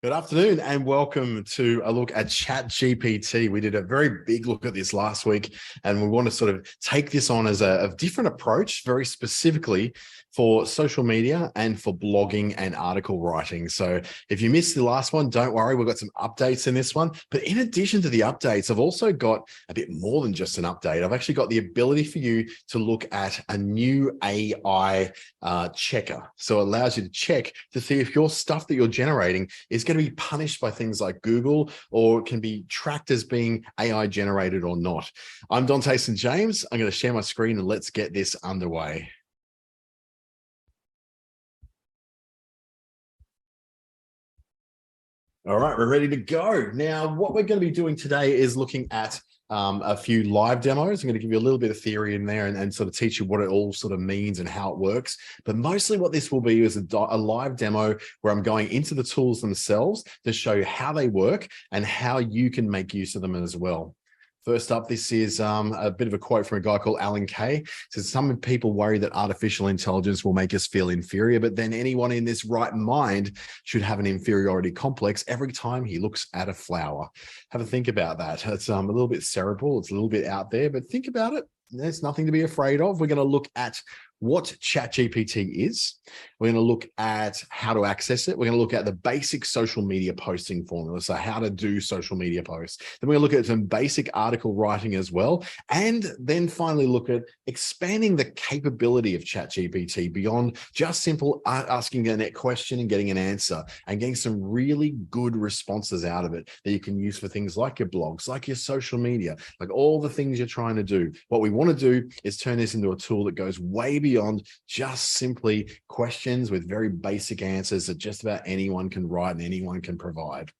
Good afternoon and welcome to a look at Chatgpt. We did a very big look at this last week, and we want to sort of take this on as a different approach, very specifically for social media and for blogging and article writing. So if you missed the last one, don't worry, we've got some updates in this one. But in addition to the updates, I've also got a bit more than just an update. I've actually got the ability for you to look at a new AI checker. So it allows you to check to see if your stuff that you're generating is going to be punished by things like Google, or can be tracked as being AI generated or not. I'm Dante St. James. I'm going to share my screen and let's get this underway. All right, we're ready to go. Now, what we're going to be doing today is looking at a few live demos. I'm going to give you a little bit of theory in there and sort of teach you what it all sort of means and how it works. But mostly what this will be is a live demo where I'm going into the tools themselves to show you how they work and how you can make use of them as well. First up, this is a bit of a quote from a guy called Alan Kay. It says, some people worry that artificial intelligence will make us feel inferior, but then anyone in this right mind should have an inferiority complex every time he looks at a flower. Have a think about that. It's a little bit cerebral. It's a little bit out there, but think about it. There's nothing to be afraid of. We're going to look at what ChatGPT is. We're going to look at how to access it. We're going to look at the basic social media posting formula, so how to do social media posts. Then we're going to look at some basic article writing as well. And then finally look at expanding the capability of ChatGPT beyond just simple asking a question and getting an answer, and getting some really good responses out of it that you can use for things like your blogs, like your social media, like all the things you're trying to do. What we want to do is turn this into a tool that goes way beyond just simply questions with very basic answers that just about anyone can write and anyone can provide.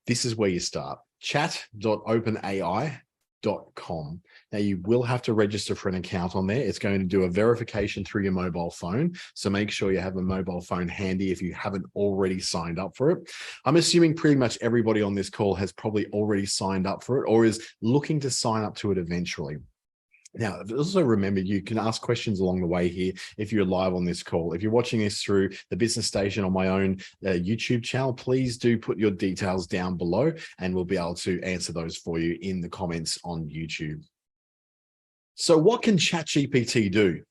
This is where you start. chat.openai.com. Now, you will have to register for an account on there. It's going to do a verification through your mobile phone. So make sure you have a mobile phone handy if you haven't already signed up for it. I'm assuming pretty much everybody on this call has probably already signed up for it or is looking to sign up to it eventually. Now, also remember, you can ask questions along the way here if you're live on this call. If you're watching this through the business station on my own YouTube channel, please do put your details down below and we'll be able to answer those for you in the comments on YouTube. So what can ChatGPT do?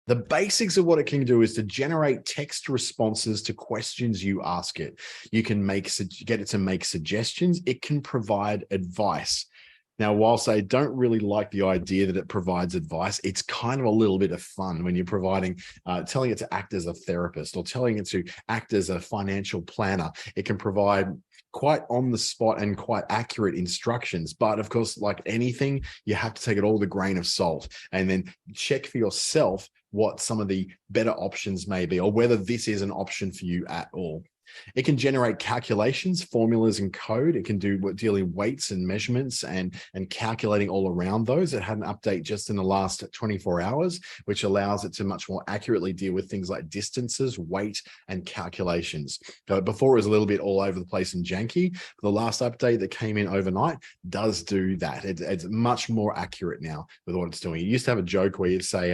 The basics of what it can do is to generate text responses to questions you ask it. You can get it to make suggestions. It can provide advice. Now, whilst I don't really like the idea that it provides advice, it's kind of a little bit of fun when you're telling it to act as a therapist or telling it to act as a financial planner. It can provide quite on the spot and quite accurate instructions. But of course, like anything, you have to take it all with a grain of salt and then check for yourself what some of the better options may be, or whether this is an option for you at all. It can generate calculations, formulas, and code. It can do dealing weights and measurements and calculating all around those. It had an update just in the last 24 hours, which allows it to much more accurately deal with things like distances, weight, and calculations. Before it was a little bit all over the place and janky. The last update that came in overnight does do that. It's much more accurate now with what it's doing. It used to have a joke where you'd say,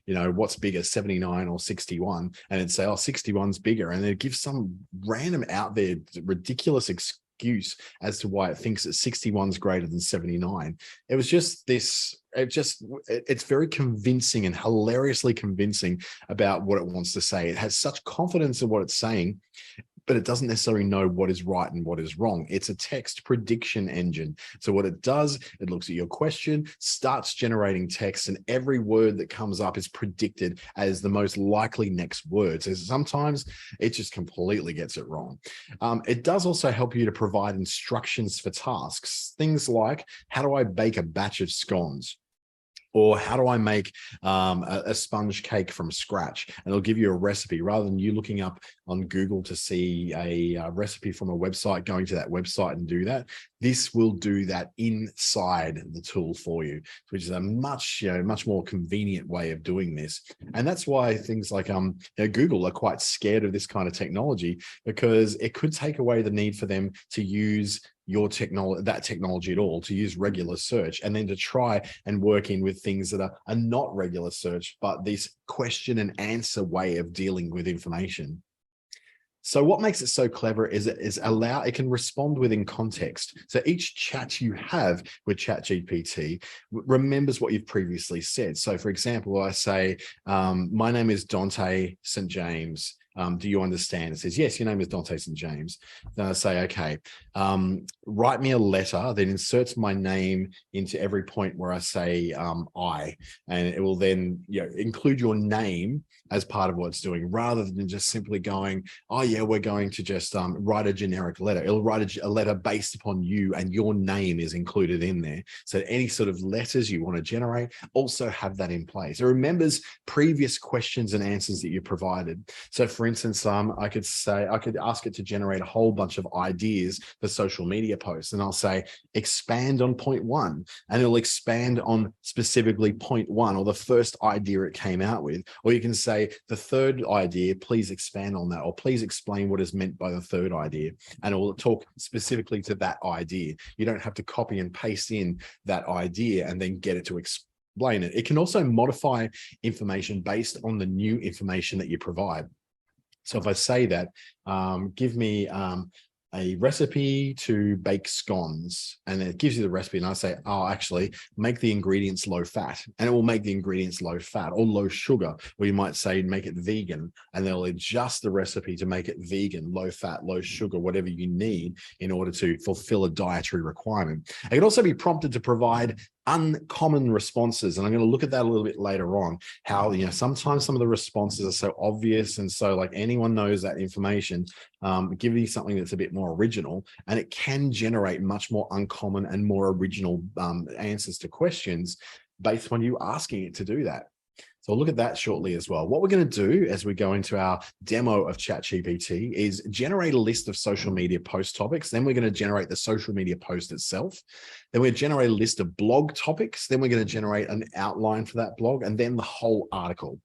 what's bigger, 79 or 61? And it'd say, oh, 61's bigger. And it gives some random out there ridiculous excuse as to why it thinks that 61's greater than 79. It was just this, it's very convincing and hilariously convincing about what it wants to say. It has such confidence in what it's saying, but it doesn't necessarily know what is right and what is wrong. It's a text prediction engine. So what it does, it looks at your question, starts generating text, and every word that comes up is predicted as the most likely next word. So sometimes it just completely gets it wrong. It does also help you to provide instructions for tasks. Things like, how do I bake a batch of scones? Or how do I make a sponge cake from scratch? And it'll give you a recipe rather than you looking up on Google to see a recipe from a website, going to that website and do that. This will do that inside the tool for you, which is a much more convenient way of doing this. And that's why things like Google are quite scared of this kind of technology, because it could take away the need for them to use that technology at all, to use regular search, and then to try and work in with things that are not regular search, but this question and answer way of dealing with information. So what makes it so clever is it can respond within context. So each chat you have with ChatGPT remembers what you've previously said. So for example, I say, my name is Dante St. James. Do you understand? It says, yes, your name is Dante St. James. Then I say, okay, write me a letter, then inserts my name into every point where I say I, and it will then include your name as part of what it's doing, rather than just simply going, oh yeah, we're going to just write a generic letter. It'll write a letter based upon you, and your name is included in there. So any sort of letters you want to generate also have that in place. It remembers previous questions and answers that you provided. So for instance, I could ask it to generate a whole bunch of ideas for social media posts, and I'll say, expand on point one, and it'll expand on specifically point one, or the first idea it came out with. Or you can say, the third idea, please expand on that, or please explain what is meant by the third idea, and it will talk specifically to that idea. You don't have to copy and paste in that idea and then get it to explain it. It can also modify information based on the new information that you provide. So if I say that, give me a recipe to bake scones, and it gives you the recipe, and I say, oh, actually make the ingredients low fat, and it will make the ingredients low fat or low sugar, or you might say make it vegan, and they'll adjust the recipe to make it vegan, low fat, low sugar, whatever you need in order to fulfill a dietary requirement. It can also be prompted to provide uncommon responses, and I'm going to look at that a little bit later on, how sometimes some of the responses are so obvious, and so like anyone knows that information. Give me something that's a bit more original, and it can generate much more uncommon and more original answers to questions based on you asking it to do that. So we'll look at that shortly as well. What we're going to do as we go into our demo of ChatGPT is generate a list of social media post topics. Then we're going to generate the social media post itself. Then we're going to generate a list of blog topics. Then we're going to generate an outline for that blog, and then the whole article,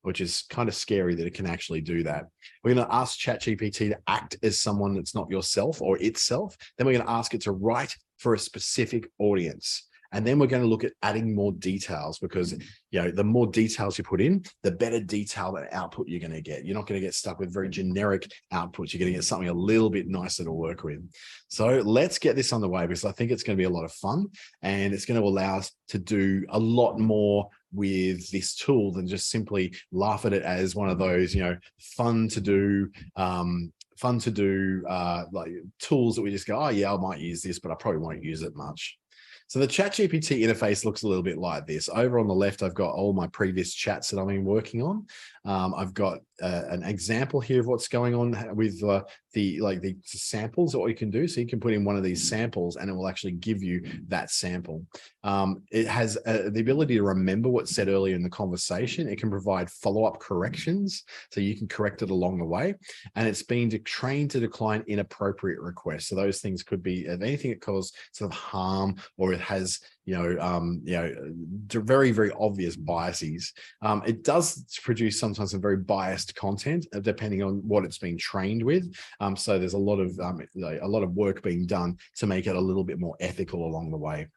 which is kind of scary that it can actually do that. We're going to ask ChatGPT to act as someone that's not yourself or itself. Then we're going to ask it to write for a specific audience. And then we're going to look at adding more details, because the more details you put in, the better detail and output you're going to get. You're not going to get stuck with very generic outputs. You're going to get something a little bit nicer to work with. So let's get this on the way, because I think it's going to be a lot of fun, and it's going to allow us to do a lot more with this tool than just simply laugh at it as one of those, fun to do like tools that we just go, oh yeah, I might use this, but I probably won't use it much. So the ChatGPT interface looks a little bit like this. Over on the left, I've got all my previous chats that I've been working on. I've got an example here of what's going on with the samples, or what you can do. So you can put in one of these samples, and it will actually give you that sample. It has the ability to remember what's said earlier in the conversation. It can provide follow-up corrections, so you can correct it along the way. And it's been trained to decline inappropriate requests. So those things could be anything that causes sort of harm, or it has very, very obvious biases. It does produce sometimes some very biased content, depending on what it's been trained with. So there's a lot of work being done to make it a little bit more ethical along the way.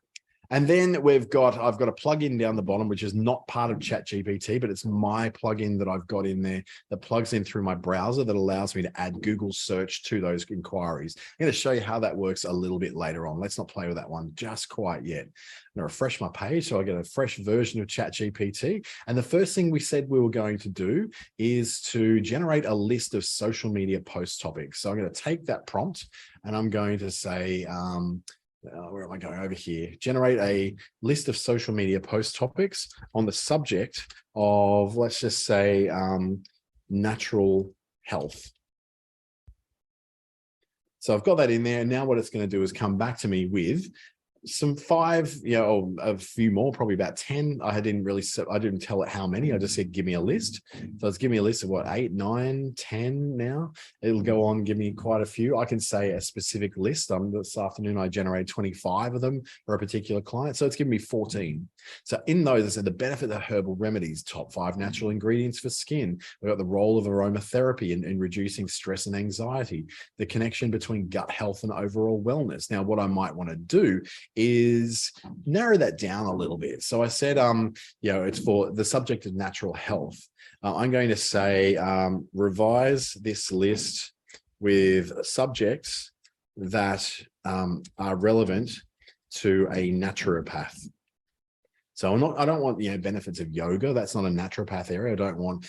And then I've got a plugin down the bottom, which is not part of ChatGPT, but it's my plugin that I've got in there that plugs in through my browser that allows me to add Google search to those inquiries. I'm going to show you how that works a little bit later on. Let's not play with that one just quite yet. I'm going to refresh my page so I get a fresh version of ChatGPT. And the first thing we said we were going to do is to generate a list of social media post topics. So I'm going to take that prompt, and I'm going to say, where am I going? Over here. Generate a list of social media post topics on the subject of, let's just say, natural health. So I've got that in there. And now what it's going to do is come back to me with some 5, or a few more, probably about 10. I didn't tell it how many. I just said, give me a list. So it's giving me a list of what, 8, 9, 10 now. It'll go on, give me quite a few. I can say a specific list. This afternoon, I generated 25 of them for a particular client. So it's giving me 14. So in those, I said the benefit of herbal remedies, top 5 natural ingredients for skin. We've got the role of aromatherapy in reducing stress and anxiety, the connection between gut health and overall wellness. Now, what I might want to do is narrow that down a little bit. So I said, it's for the subject of natural health. I'm going to say, revise this list with subjects that are relevant to a naturopath. So I don't want, benefits of yoga. That's not a naturopath area. I don't want,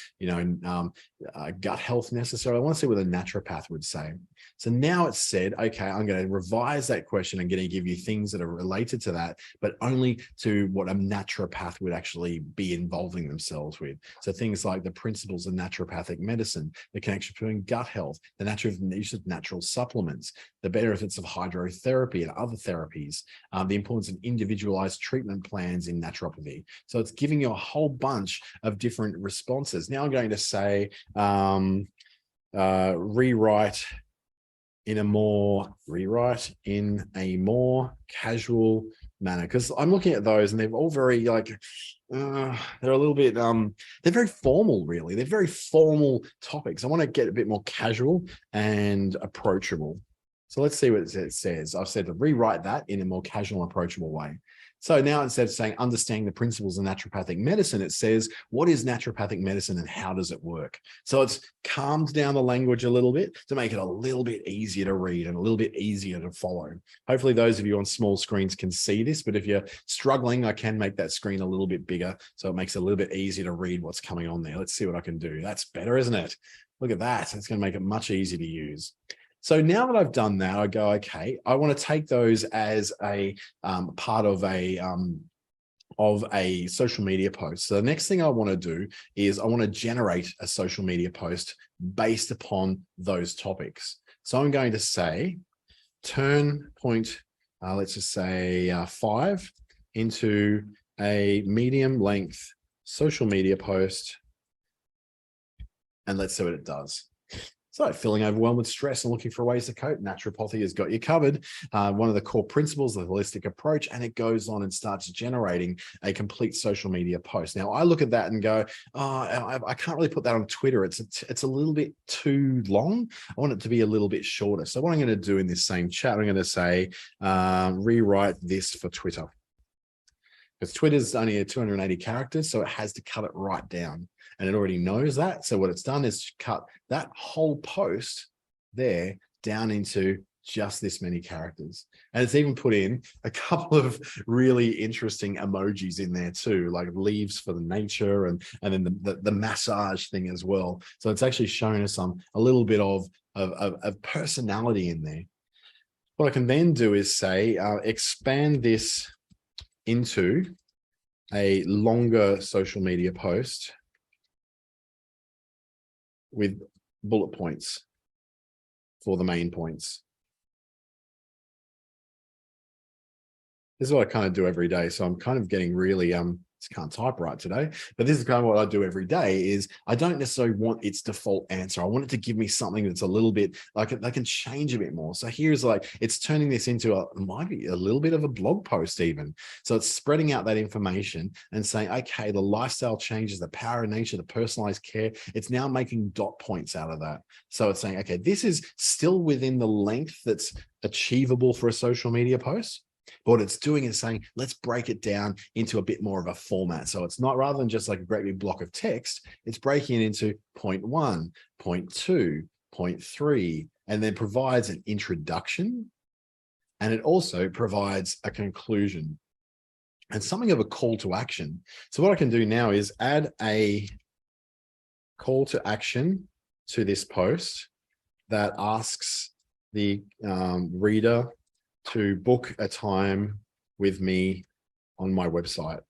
gut health necessarily. I want to see what a naturopath would say. So now it's said, okay, I'm going to revise that question. I'm going to give you things that are related to that, but only to what a naturopath would actually be involving themselves with. So things like the principles of naturopathic medicine, the connection between gut health, the use of natural supplements, the benefits of hydrotherapy and other therapies, the importance of individualized treatment plans in naturopathy. So it's giving you a whole bunch of different responses. Now I'm going to say, rewrite in a more casual manner, because I'm looking at those and they're all very they're a little bit they're very formal, really. They're very formal topics. I want to get a bit more casual and approachable. So let's see what it says. I've said to rewrite that in a more casual and approachable way. So now, instead of saying understanding the principles of naturopathic medicine, it says, what is naturopathic medicine and how does it work? So it's calmed down the language a little bit to make it a little bit easier to read and a little bit easier to follow. Hopefully those of you on small screens can see this, but if you're struggling, I can make that screen a little bit bigger so it makes it a little bit easier to read what's coming on there. Let's see what I can do. That's better, isn't it? Look at that. It's going to make it much easier to use. So now that I've done that, I go, okay, I want to take those as a part of a social media post. So the next thing I want to do is I want to generate a social media post based upon those topics. So I'm going to say, turn point, let's just say 5 into a medium length social media post. And let's see what it does. So feeling overwhelmed with stress and looking for ways to cope, naturopathy has got you covered. One of the core principles of the holistic approach, and it goes on and starts generating a complete social media post. Now, I look at that and go, oh, I can't really put that on Twitter. It's a little bit too long. I want it to be a little bit shorter. So what I'm going to do in this same chat, I'm going to say, rewrite this for Twitter. Because Twitter's only 280 characters, so it has to cut it right down. And it already knows that. So what it's done is cut that whole post there down into just this many characters. And it's even put in a couple of really interesting emojis in there too, like leaves for the nature and then the massage thing as well. So it's actually showing us a little bit of personality in there. What I can then do is say, expand this into a longer social media post with bullet points for the main points. This is what I kind of do every day. So I'm kind of getting really, just can't type right today, but this is kind of what I do every day is I don't necessarily want its default answer. I want it to give me something that's a little bit like they can change a bit more. So here's it's turning this into might be a little bit of a blog post even. So it's spreading out that information and saying, okay, the lifestyle changes, the power of nature, the personalized care. It's now making dot points out of that. So it's saying, okay, this is still within the length that's achievable for a social media post. But what it's doing is saying, let's break it down into a bit more of a format. So it's not, rather than just like a great big block of text, it's breaking it into point 1, point 2, point 3, and then provides an introduction. And it also provides a conclusion and something of a call to action. So what I can do now is add a call to action to this post that asks the reader to book a time with me on my website.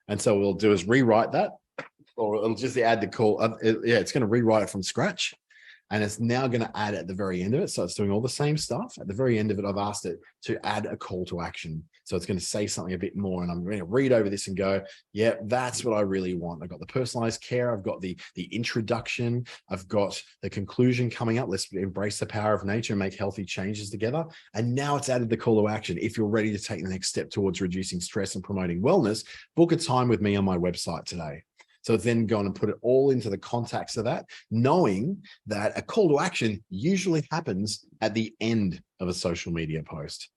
And so what we'll do is rewrite that, or it'll just add the call. It's going to rewrite it from scratch. And it's now going to add at the very end of it. So it's doing all the same stuff. At the very end of it, I've asked it to add a call to action. So it's going to say something a bit more. And I'm going to read over this and go, yeah, that's what I really want. I've got the personalized care. I've got the introduction. I've got the conclusion coming up. Let's embrace the power of nature and make healthy changes together. And now it's added the call to action. If you're ready to take the next step towards reducing stress and promoting wellness, book a time with me on my website today. So it's then going to put it all into the context of that, knowing that a call to action usually happens at the end of a social media post.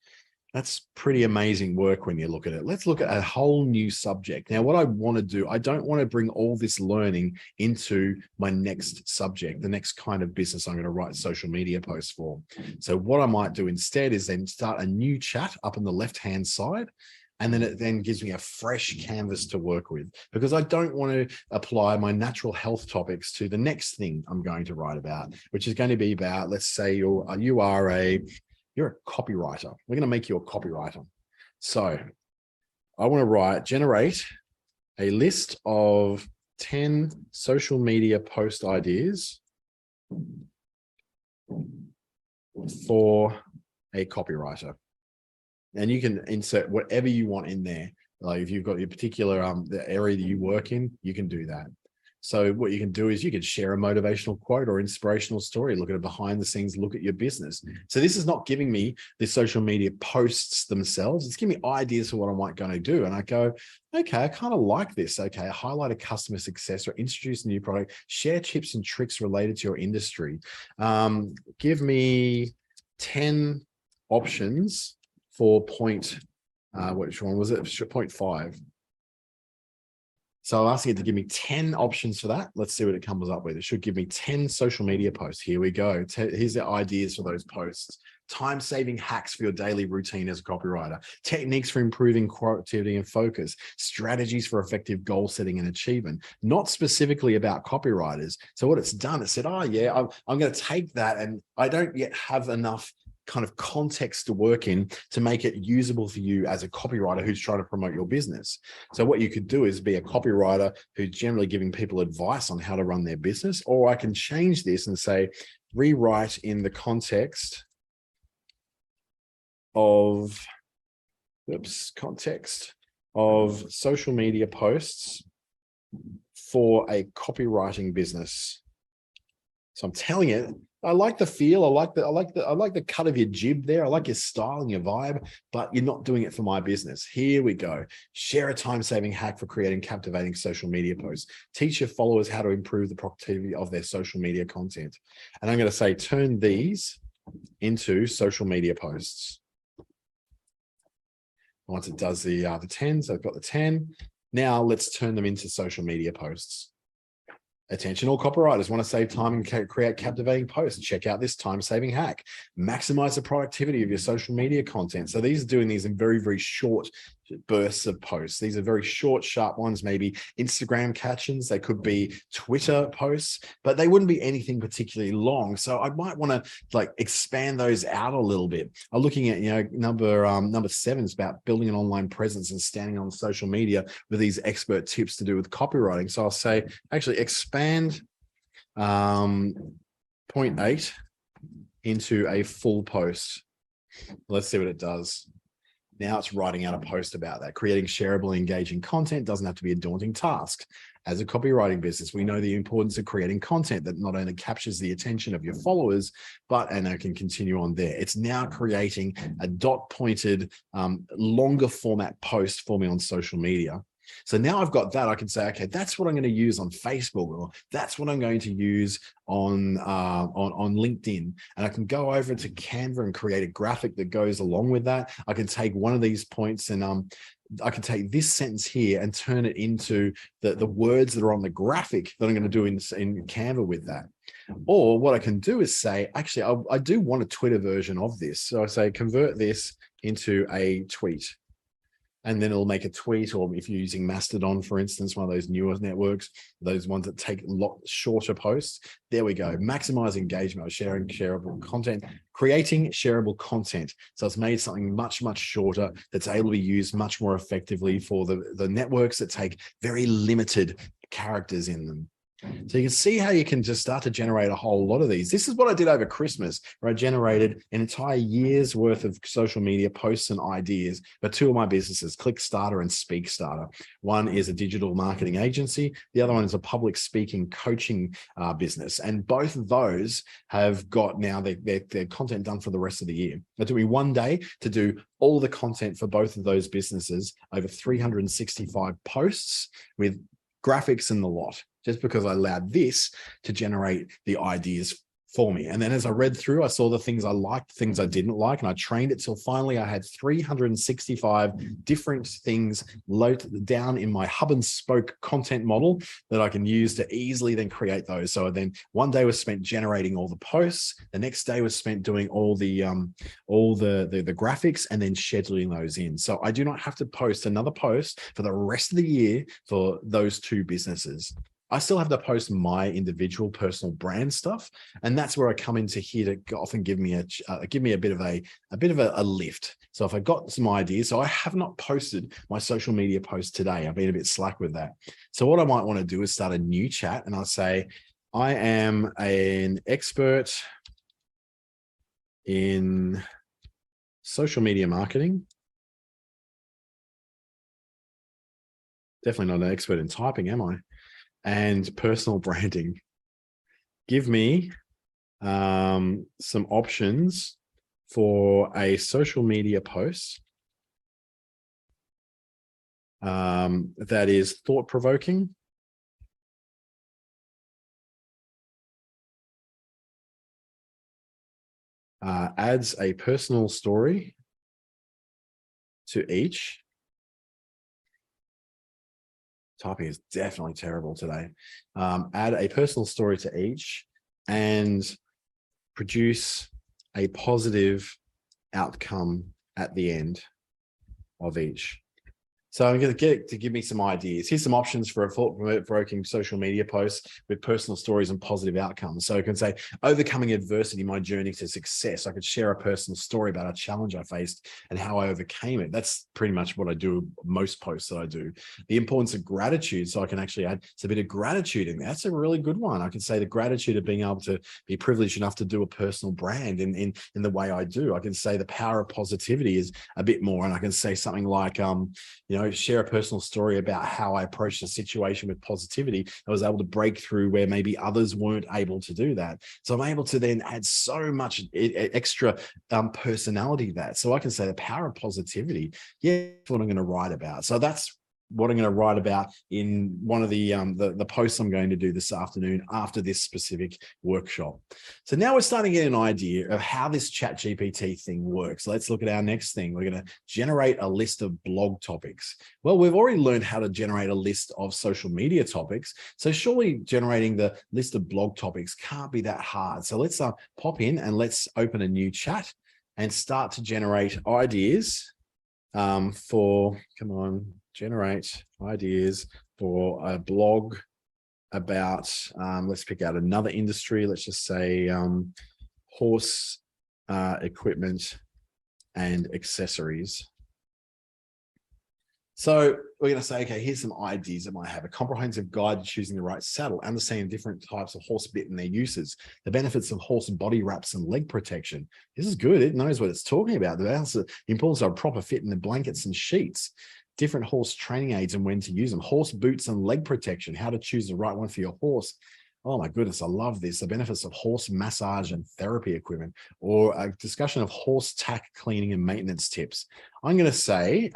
That's pretty amazing work when you look at it. Let's look at a whole new subject. Now, what I want to do, I don't want to bring all this learning into my next subject, the next kind of business I'm going to write social media posts for. So what I might do instead is then start a new chat up on the left-hand side. And then it then gives me a fresh canvas to work with, because I don't want to apply my natural health topics to the next thing I'm going to write about, which is going to be about, let's say you're a copywriter. We're going to make you a copywriter. So I want to generate a list of 10 social media post ideas for a copywriter. And you can insert whatever you want in there. Like if you've got your particular the area that you work in, you can do that. So what you can do is you can share a motivational quote or inspirational story, look at a behind the scenes look at your business. So this is not giving me the social media posts themselves. It's giving me ideas for what I'm going to do. And I go, okay, I kind of like this. Okay, highlight a customer success or introduce a new product, share tips and tricks related to your industry. Give me 10 options for which one was it? Point 5. So I'm asking it to give me 10 options for that. Let's see what it comes up with. It should give me 10 social media posts. Here we go. Here's the ideas for those posts. Time-saving hacks for your daily routine as a copywriter. Techniques for improving productivity and focus. Strategies for effective goal setting and achievement. Not specifically about copywriters. So what it's done, it said, oh yeah, I'm going to take that, and I don't yet have enough kind of context to work in to make it usable for you as a copywriter who's trying to promote your business. So what you could do is be a copywriter who's generally giving people advice on how to run their business, or I can change this and say, rewrite in the context of, social media posts for a copywriting business. So I'm telling it, I like the feel. I like the cut of your jib there. I like your style and your vibe, but you're not doing it for my business. Here we go. Share a time-saving hack for creating captivating social media posts. Teach your followers how to improve the productivity of their social media content. And I'm going to say, turn these into social media posts. Once it does the 10, so I've got the 10. Now let's turn them into social media posts. Attention all copywriters, want to save time and create captivating posts? Check out this time-saving hack. Maximize the productivity of your social media content. So these are doing these in very, very short bursts of posts. These are very short, sharp ones, maybe Instagram captions. They could be Twitter posts, but they wouldn't be anything particularly long. So I might want to expand those out a little bit. I'm looking at, number 7 is about building an online presence and standing on social media with these expert tips to do with copywriting. So I'll say, actually expand point 8 into a full post. Let's see what it does. Now it's writing out a post about that. Creating shareable, engaging content doesn't have to be a daunting task. As a copywriting business, we know the importance of creating content that not only captures the attention of your followers, and I can continue on there. It's now creating a dot-pointed, longer format post for me on social media. So now I've got that, I can say, okay, that's what I'm going to use on Facebook, or that's what I'm going to use on LinkedIn. And I can go over to Canva and create a graphic that goes along with that. I can take one of these points and I can take this sentence here and turn it into the words that are on the graphic that I'm going to do in Canva with that. Or what I can do is say, actually, I do want a Twitter version of this. So I say, convert this into a tweet. And then it'll make a tweet, or if you're using Mastodon, for instance, one of those newer networks, those ones that take a lot shorter posts, there we go. Maximize engagement by sharing shareable content, creating shareable content. So it's made something much, much shorter that's able to be used much more effectively for the networks that take very limited characters in them. So you can see how you can just start to generate a whole lot of these. This is what I did over Christmas, where I generated an entire year's worth of social media posts and ideas for 2 of my businesses, Clickstarter and SpeakStarter. One is a digital marketing agency. The other one is a public speaking coaching business. And both of those have got now their content done for the rest of the year. It took me 1 day to do all the content for both of those businesses, over 365 posts with graphics and the lot, just because I allowed this to generate the ideas for me. And then as I read through, I saw the things I liked, things I didn't like, and I trained it till finally I had 365 different things loaded down in my hub and spoke content model that I can use to easily then create those. So then one day was spent generating all the posts. The next day was spent doing all the graphics and then scheduling those in. So I do not have to post another post for the rest of the year for those two businesses. I still have to post my individual personal brand stuff, and that's where I come into here to often give me a bit of a lift. So if I got some ideas, so I have not posted my social media post today. I've been a bit slack with that. So what I might want to do is start a new chat, and I'll say, I am an expert in social media marketing. Definitely not an expert in typing, am I? And personal branding. Give me some options for a social media post that is thought-provoking, adds a personal story to each. Typing is definitely terrible today. Add a personal story to each and produce a positive outcome at the end of each. So I'm going to get to give me some ideas. Here's some options for a thought-provoking social media post with personal stories and positive outcomes. So I can say, overcoming adversity, my journey to success. I could share a personal story about a challenge I faced and how I overcame it. That's pretty much what I do, most posts that I do. The importance of gratitude. So I can actually add a bit of gratitude in there. That's a really good one. I can say the gratitude of being able to be privileged enough to do a personal brand in the way I do. I can say the power of positivity is a bit more. And I can say something like, share a personal story about how I approached a situation with positivity. I was able to break through where maybe others weren't able to do that. So I'm able to then add so much extra personality to that. So I can say the power of positivity. Yeah, that's what I'm going to write about. So that's what I'm going to write about in one of the posts I'm going to do this afternoon after this specific workshop. So now we're starting to get an idea of how this Chatgpt thing works. Let's look at our next thing. We're going to generate a list of blog topics. Well, we've already learned how to generate a list of social media topics. So surely generating the list of blog topics can't be that hard. So let's pop in and let's open a new chat and start to generate ideas generate ideas for a blog about, let's pick out another industry. Let's just say horse equipment and accessories. So we're going to say, okay, here's some ideas that might have a comprehensive guide to choosing the right saddle, understanding different types of horse bit and their uses, the benefits of horse body wraps and leg protection. This is good. It knows what it's talking about. The importance of a proper fit in the blankets and sheets, different horse training aids and when to use them, horse boots and leg protection, how to choose the right one for your horse. Oh my goodness, I love this. The benefits of horse massage and therapy equipment, or a discussion of horse tack cleaning and maintenance tips. I'm going to say,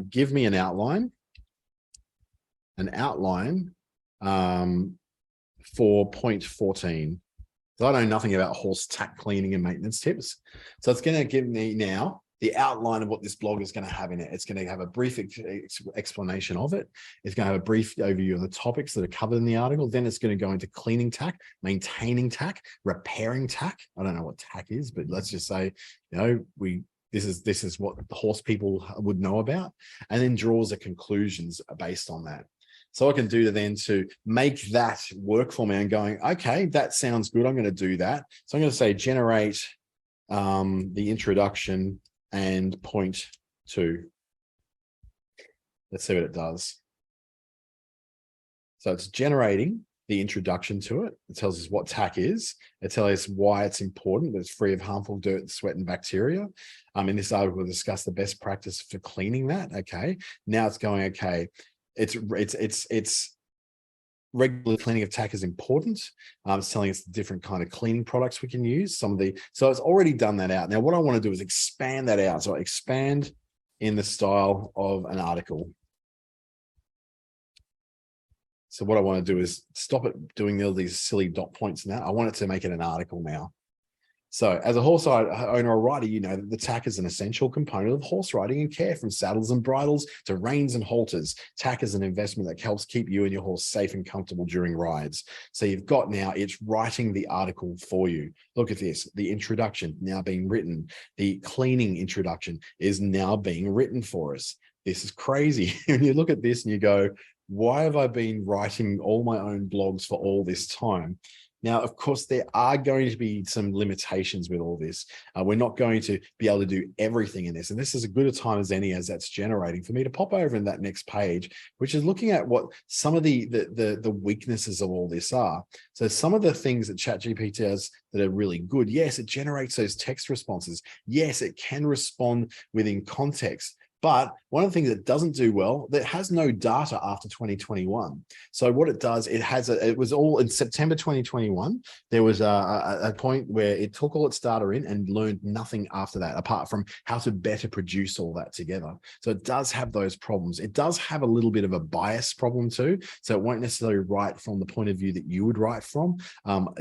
give me an outline for point 14. So I know nothing about horse tack cleaning and maintenance tips. So it's going to give me now the outline of what this blog is going to have in it. It's going to have a brief explanation of it. It's going to have a brief overview of the topics that are covered in the article. Then it's going to go into cleaning tack, maintaining tack, repairing tack. I don't know what tack is, but let's just say, this is what the horse people would know about, and then draws the conclusions based on that. So I can do to make that work for me and going, okay, that sounds good. I'm going to do that. So I'm going to say generate the introduction and point 2. Let's see what it does. So it's generating the introduction to it. It tells us what tack is. It tells us why it's important, that it's free of harmful dirt, sweat, and bacteria. In this article, we'll discuss the best practice for cleaning that. Okay. Now it's going, okay, it's regular cleaning of tack is important. It's telling us the different kind of cleaning products we can use. So it's already done that out. Now, what I want to do is expand that out. So I expand in the style of an article. So what I want to do is stop it doing all these silly dot points now. I want it to make it an article now. So as a horse owner or rider, you know that the tack is an essential component of horse riding and care, from saddles and bridles to reins and halters. Tack is an investment that helps keep you and your horse safe and comfortable during rides. So you've got now, it's writing the article for you. Look at this, the introduction now being written. The cleaning introduction is now being written for us. This is crazy. When you look at this and you go, why have I been writing all my own blogs for all this time? Now, of course, there are going to be some limitations with all this. We're not going to be able to do everything in this. And this is as good a time as any as that's generating for me to pop over in that next page, which is looking at what some of the weaknesses of all this are. So some of the things that Chatgpt does that are really good. Yes, it generates those text responses. Yes, it can respond within context. But one of the things it doesn't do well, that has no data after 2021. So what it does, it was all in September 2021. There was a point where it took all its data in and learned nothing after that, apart from how to better produce all that together. So it does have those problems. It does have a little bit of a bias problem too. So it won't necessarily write from the point of view that you would write from.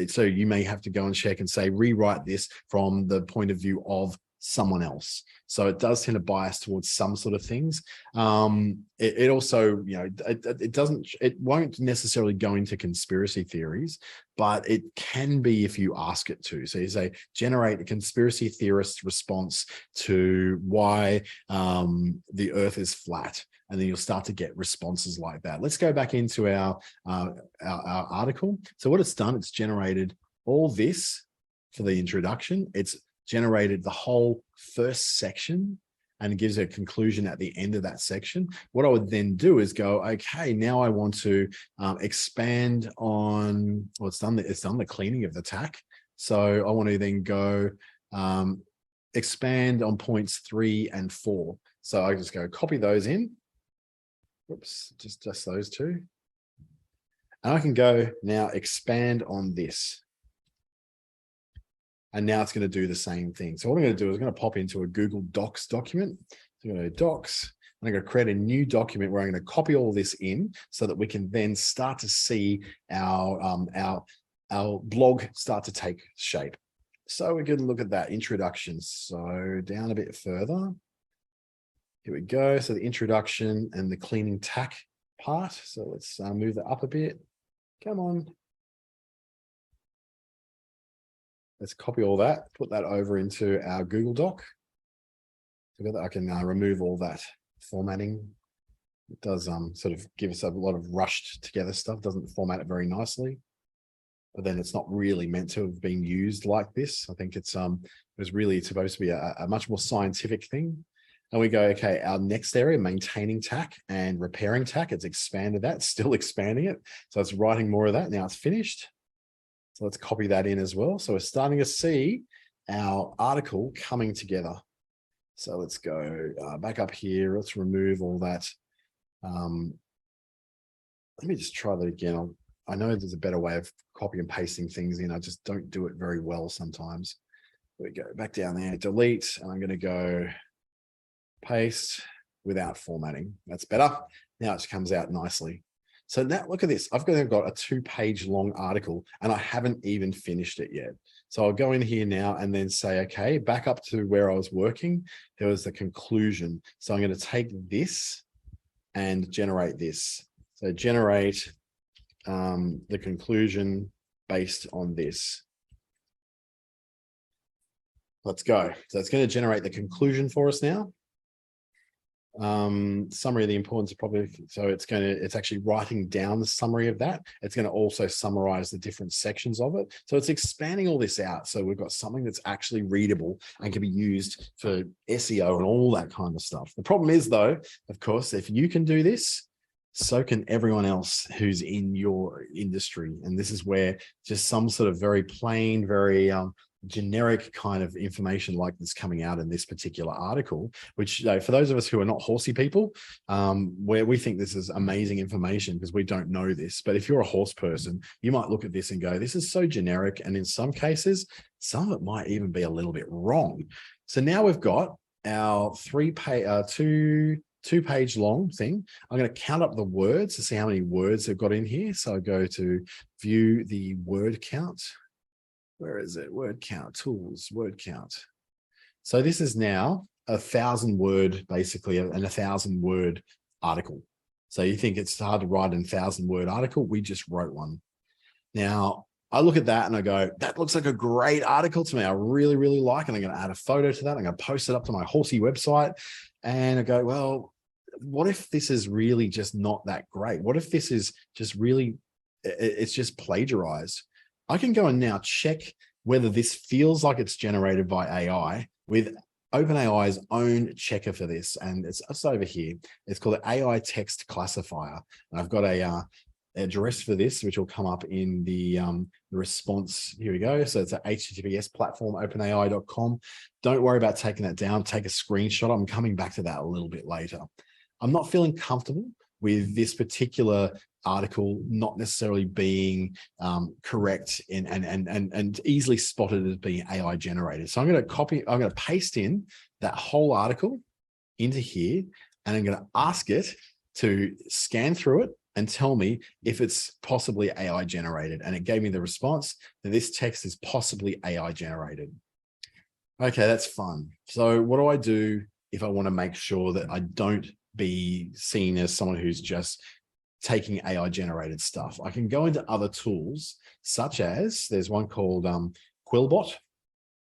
So you may have to go and check and say, rewrite this from the point of view of someone else. So it does tend to bias towards some sort of things. It also, you know, it won't necessarily go into conspiracy theories, but it can be if you ask it to. So you say, generate a conspiracy theorist response to why the earth is flat. And then you'll start to get responses like that. Let's go back into our article. So what it's done, it's generated all this for the introduction. It's generated the whole first section and it gives a conclusion at the end of that section. What I would then do is go, okay, now I want to expand on, well, it's done the cleaning of the tack. So I want to then go expand on points 3 and 4. So I just go copy those in. Whoops, just those two. And I can go now expand on this. And now it's going to do the same thing. So what I'm going to do is I'm going to pop into a Google Docs document. So I'm going to Docs. I'm going to create a new document where I'm going to copy all this in so that we can then start to see our blog start to take shape. So we're going to look at that introduction. So down a bit further. Here we go. So the introduction and the cleaning tack part. So let's move that up a bit. Come on. Let's copy all that, put that over into our Google Doc. So that I can remove all that formatting. It does sort of give us a lot of rushed together stuff, doesn't format it very nicely. But then it's not really meant to have been used like this. I think it was really supposed to be a much more scientific thing. And we go, okay, our next area, maintaining tack and repairing tack, it's expanded that, still expanding it. So it's writing more of that. Now it's finished. So let's copy that in as well. So we're starting to see our article coming together. So let's go back up here. Let's remove all that. Let me just try that again. I know there's a better way of copy and pasting things in. I just don't do it very well sometimes. There we go, back down there, delete, and I'm going to go paste without formatting. That's better. Now it comes out nicely. So now look at this. I've got a 2-page long article and I haven't even finished it yet. So I'll go in here now and then say, okay, back up to where I was working. There was the conclusion. So I'm going to take this and generate this. So generate the conclusion based on this. Let's go. So it's going to generate the conclusion for us now. Summary of the importance of property. So it's actually writing down the summary of that. It's going to also summarize the different sections of it. So it's expanding all this out. So we've got something that's actually readable and can be used for SEO and all that kind of stuff. The problem is though, of course, if you can do this, so can everyone else who's in your industry. And this is where just some sort of very plain, very generic kind of information like this coming out in this particular article, which for those of us who are not horsey people, where we think this is amazing information because we don't know this. But if you're a horse person, you might look at this and go, this is so generic. And in some cases, some of it might even be a little bit wrong. So now we've got our two 2-page long thing. I'm going to count up the words to see how many words they've got in here. So I go to view the word count. Where is it? Word count, tools, word count. So this is now 1,000 word, basically, and 1,000 word article. So you think it's hard to write a 1,000 word article? We just wrote one. Now, I look at that and I go, that looks like a great article to me. I really, really like it. I'm going to add a photo to that. I'm going to post it up to my horsey website. And I go, well, what if this is really just not that great? What if this is just really, it's just plagiarized? I can go and now check whether this feels like it's generated by AI with OpenAI's own checker for this. And it's over here. It's called the AI text classifier. And I've got a address for this, which will come up in the response. Here we go. So it's a HTTPS platform, openai.com. Don't worry about taking that down. Take a screenshot. I'm coming back to that a little bit later. I'm not feeling comfortable with this particular article not necessarily being correct and easily spotted as being AI generated. So I'm going to paste in that whole article into here, and I'm going to ask it to scan through it and tell me if it's possibly AI generated. And it gave me the response that this text is possibly AI generated. Okay, that's fun. So what do I do if I want to make sure that I don't be seen as someone who's just taking AI generated stuff? I can go into other tools, such as there's one called Quillbot.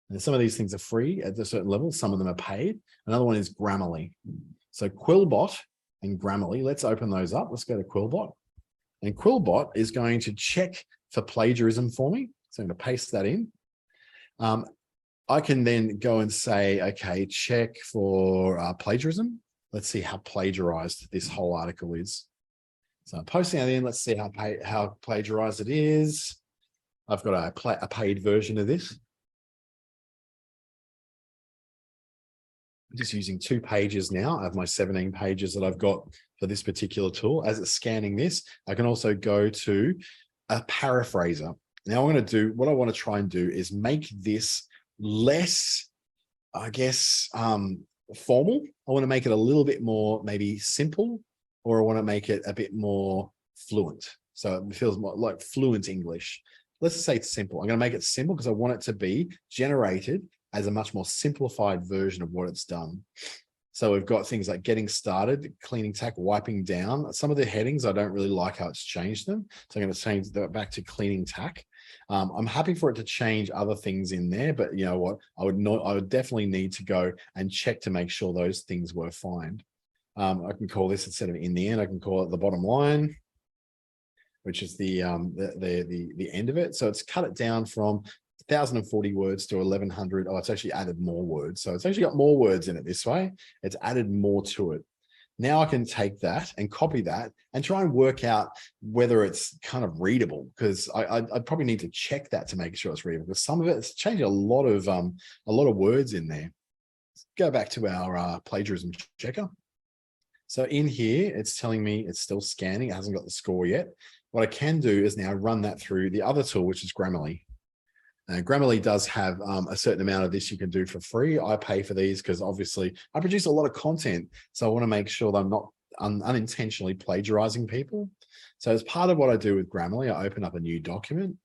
And some of these things are free at a certain level. Some of them are paid. Another one is Grammarly. So Quillbot and Grammarly, let's open those up. Let's go to Quillbot. And Quillbot is going to check for plagiarism for me. So I'm going to paste that in. I can then go and say, okay, check for plagiarism. Let's see how plagiarized this whole article is. So I'm posting that in. Let's see how plagiarized it is. I've got a paid version of this. I'm just using 2 pages now. I have my 17 pages that I've got for this particular tool. As it's scanning this, I can also go to a paraphraser. Now I'm going to do, what I want to try and do is make this less, I guess, formal. I want to make it a little bit more maybe simple, or I want to make it a bit more fluent. So it feels more like fluent English. Let's just say it's simple. I'm going to make it simple because I want it to be generated as a much more simplified version of what it's done. So we've got things like getting started, cleaning tack, wiping down. Some of the headings, I don't really like how it's changed them. So I'm going to change that back to cleaning tack. I'm happy for it to change other things in there, but you know what? I would definitely need to go and check to make sure those things were fine. I can call this, instead of in the end, I can call it the bottom line, which is the end of it. So it's cut it down from 1,040 words to 1,100. Oh, it's actually added more words. So it's actually got more words in it this way. It's added more to it. Now I can take that and copy that and try and work out whether it's kind of readable, because I'd probably need to check that to make sure it's readable, because some of it's changed a lot of words in there. Let's go back to our plagiarism checker. So in here, it's telling me it's still scanning. It hasn't got the score yet. What I can do is now run that through the other tool, which is Grammarly. Grammarly does have a certain amount of this you can do for free. I pay for these because obviously I produce a lot of content. So I want to make sure that I'm not unintentionally plagiarizing people. So as part of what I do with Grammarly, I open up a new document,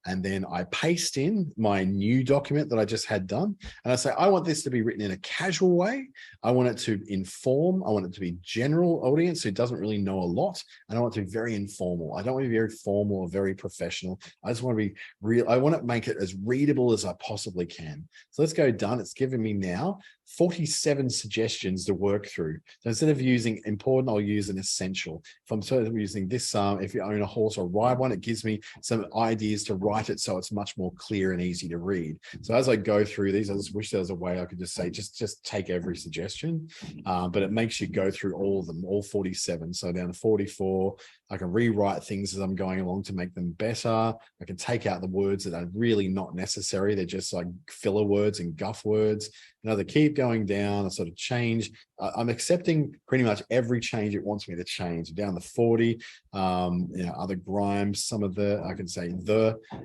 and then I paste in my new document that I just had done. And I say, I want this to be written in a casual way. I want it to inform. I want it to be general audience who doesn't really know a lot. And I want it to be very informal. I don't want to be very formal or very professional. I just want to be real. I want to make it as readable as I possibly can. So let's go done. It's given me now 47 suggestions to work through. So instead of using important, I'll use an essential. If I'm sort of using this, if you own a horse or ride one, it gives me some ideas to write it so it's much more clear and easy to read. So as I go through these, I just wish there was a way I could just say, just take every suggestion, but it makes you go through all of them, all 47. So down to 44, I can rewrite things as I'm going along to make them better. I can take out the words that are really not necessary. They're just like filler words and guff words. And as I keep going down, I sort of change. I'm accepting pretty much every change it wants me to change. Down to 40, other grimes, some of I can say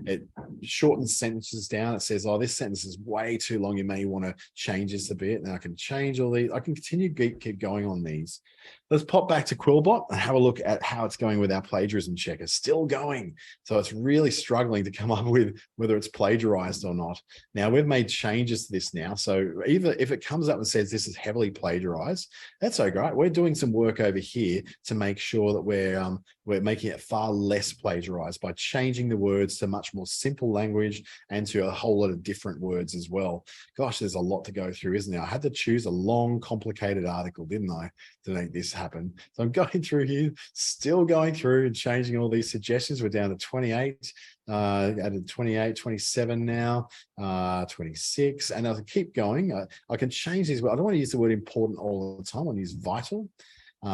it shortens sentences down. It says, oh, this sentence is way too long. You may want to change this a bit. And I can change all these. I can continue to keep going on these. Let's pop back to Quillbot and have a look at how it's going with our plagiarism checker. Still going. So it's really struggling to come up with whether it's plagiarized or not. Now we've made changes to this now. So either if it comes up and says this is heavily plagiarized, that's okay. We're doing some work over here to make sure that we're making it far less plagiarized by changing the words to much more simple language and to a whole lot of different words as well. Gosh, there's a lot to go through, isn't there? I had to choose a long, complicated article, didn't I, to make this happen. So I'm going through here, still going through and changing all these suggestions. We're down to 28, added 28, 27 now, 26, and as I keep going, I can change these. I don't want to use the word important all the time. I want to use vital.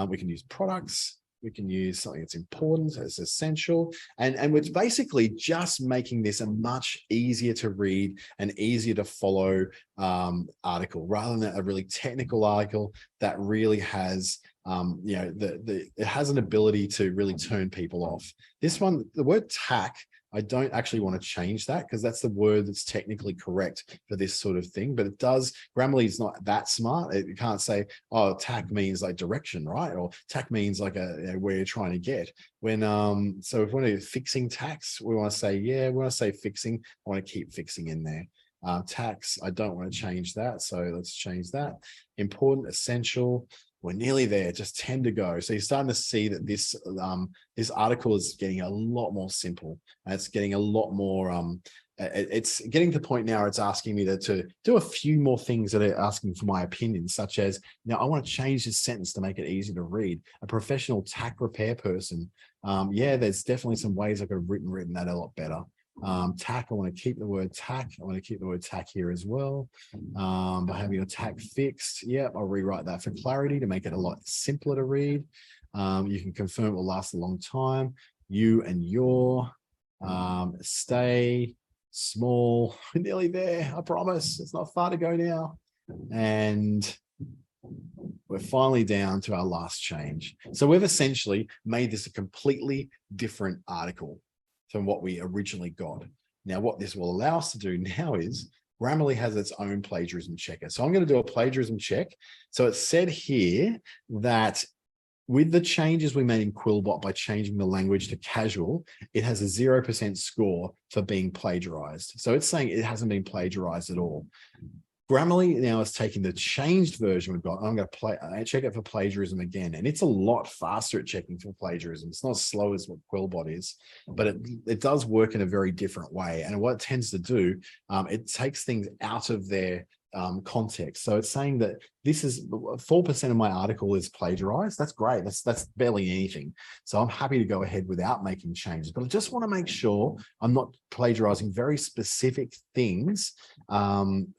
We can use products. We can use something that's important, it's essential, and it's basically just making this a much easier to read and easier to follow article, rather than a really technical article that really has it has an ability to really turn people off. This one, the word tack, I don't actually want to change that because that's the word that's technically correct for this sort of thing. But it does, Grammarly is not that smart. It can't say, oh, tack means like direction, right? Or tack means like where you're trying to get. When so if we're going to fixing tax, we want to say, yeah, we want to say fixing. I want to keep fixing in there. Tax, I don't want to change that. So let's change that. Important, essential. We're nearly there, just 10 to go. So you're starting to see that this article is getting a lot more simple. It's getting a lot more, it's getting to the point now it's asking me to do a few more things that are asking for my opinion, such as, now I want to change this sentence to make it easy to read. A professional tack repair person. Yeah, there's definitely some ways I could have written that a lot better. Tack, I want to keep the word tack. I want to keep the word tack here as well. By having your tack fixed, yeah, I'll rewrite that for clarity to make it a lot simpler to read. You can confirm it will last a long time. You and your, stay, small, we're nearly there, I promise. It's not far to go now. And we're finally down to our last change. So we've essentially made this a completely different article from what we originally got. Now, what this will allow us to do now is Grammarly has its own plagiarism checker. So I'm going to do a plagiarism check. So it said here that with the changes we made in Quillbot by changing the language to casual, it has a 0% score for being plagiarized. So it's saying it hasn't been plagiarized at all. Grammarly now is taking the changed version we've got. I'm going to check it for plagiarism again, and it's a lot faster at checking for plagiarism. It's not as slow as what Quillbot is, but it does work in a very different way. And what it tends to do, it takes things out of their context. So it's saying that this is 4% of my article is plagiarized. That's great. That's barely anything. So I'm happy to go ahead without making changes, but I just want to make sure I'm not plagiarizing very specific things from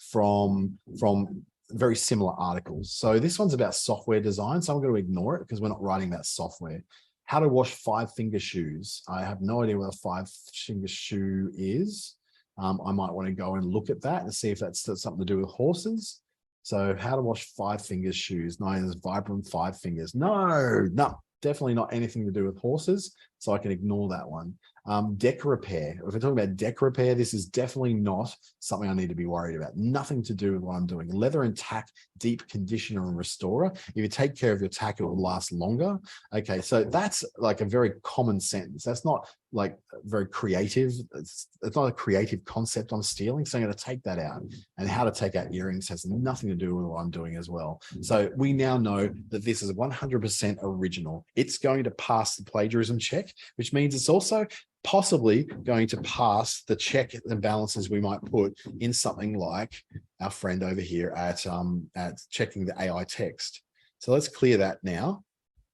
very similar articles. So this one's about software design. So I'm going to ignore it because we're not writing that software. How to wash 5-finger shoes. I have no idea what a 5-finger shoe is. I might want to go and look at that and see if that's something to do with horses. So how to wash 5-finger shoes. No, there's Vibram 5 fingers. No, definitely not anything to do with horses. So I can ignore that one. Deck repair. If we're talking about deck repair, this is definitely not something I need to be worried about. Nothing to do with what I'm doing. Leather and tack, deep conditioner and restorer. If you take care of your tack, it will last longer. Okay, so that's like a very common sentence. That's not like very creative. It's not a creative concept I'm stealing. So I'm going to take that out. And how to take out earrings has nothing to do with what I'm doing as well. So we now know that this is 100% original. It's going to pass the plagiarism check, which means it's also possibly going to pass the check and balances we might put in something like our friend over here at checking the AI text. So let's clear that now.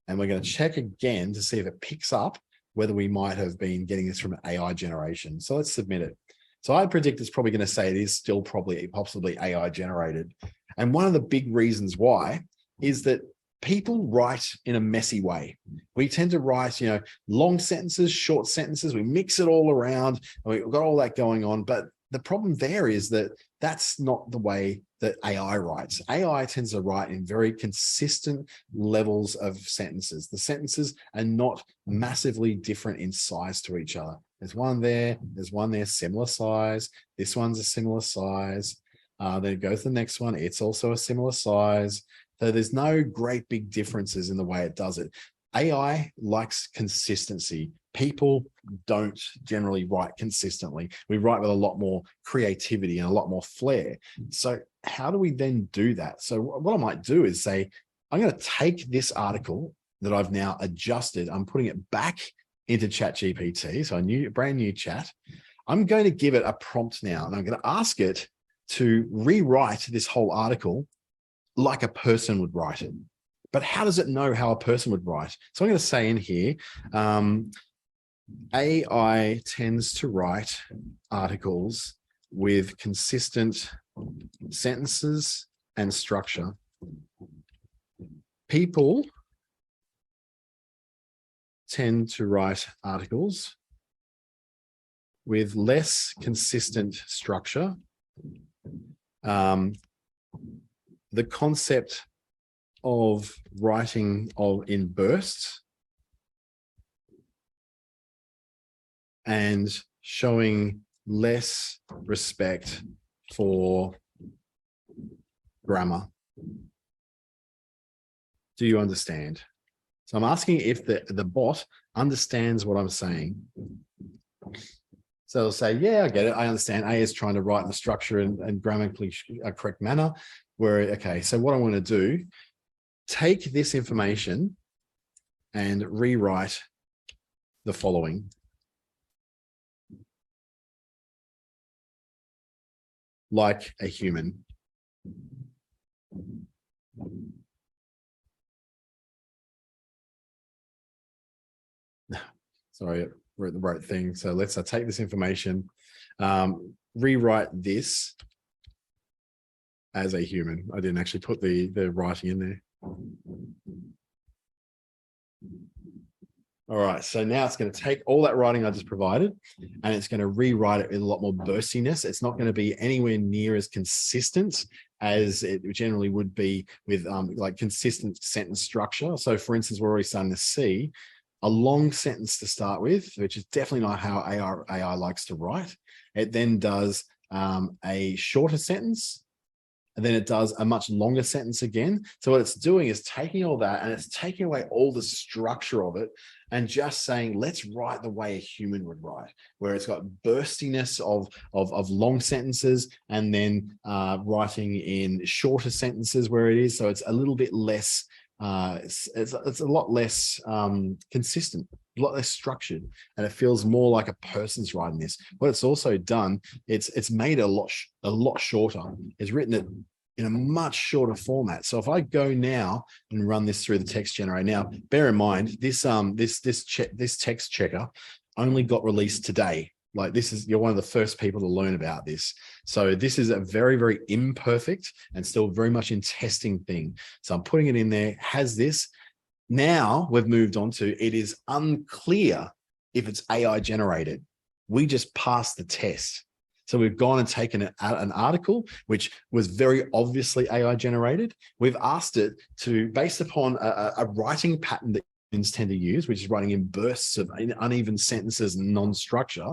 And we're going to check again to see if it picks up whether we might have been getting this from an AI generation. So let's submit it. So I predict it's probably going to say it is still possibly AI generated. And one of the big reasons why is that people write in a messy way. We tend to write, long sentences, short sentences. We mix it all around and we've got all that going on. But the problem there is that That's not the way that AI writes. AI tends to write in very consistent levels of sentences. The sentences are not massively different in size to each other. There's one there, similar size. This one's a similar size. Then it goes to the next one. It's also a similar size. So there's no great big differences in the way it does it. AI likes consistency. People don't generally write consistently. We write with a lot more creativity and a lot more flair. So how do we then do that? So what I might do is say, I'm going to take this article that I've now adjusted. I'm putting it back into Chatgpt. So a brand new chat. I'm going to give it a prompt now, and I'm going to ask it to rewrite this whole article like a person would write it. But how does it know how a person would write? So I'm going to say in here, AI tends to write articles with consistent sentences and structure. People tend to write articles with less consistent structure. The concept of writing in bursts and showing less respect for grammar. Do you understand? So I'm asking if the bot understands what I'm saying. So they'll say, yeah, I get it. I understand. A is trying to write in a structure and grammatically correct manner. Okay, so what I want to do, take this information and rewrite the following. Like a human. Sorry, I wrote the right thing. So let's take this information, rewrite this as a human. I didn't actually put the writing in there. All right, so now it's going to take all that writing I just provided and it's going to rewrite it with a lot more burstiness. It's not going to be anywhere near as consistent as it generally would be with like consistent sentence structure. So for instance, we're already starting to see a long sentence to start with, which is definitely not how AI likes to write. It then does a shorter sentence, and then it does a much longer sentence again. So what it's doing is taking all that and it's taking away all the structure of it and just saying, let's write the way a human would write, where it's got burstiness of long sentences and then writing in shorter sentences where it is. So it's a little bit less, it's a lot less consistent, a lot less structured, and it feels more like a person's writing this. What it's also done, it's made a lot shorter. It's written it in a much shorter format. So if I go now and run this through the text generator, now bear in mind this text checker only got released today. Like you're one of the first people to learn about this. So this is a very, very imperfect and still very much in testing thing. So I'm putting it in there, has this. Now we've moved on to, it is unclear if it's AI generated. We just passed the test. So we've gone and taken an article, which was very obviously AI generated. We've asked it to, based upon a writing pattern that humans tend to use, which is writing in bursts of uneven sentences and non-structure,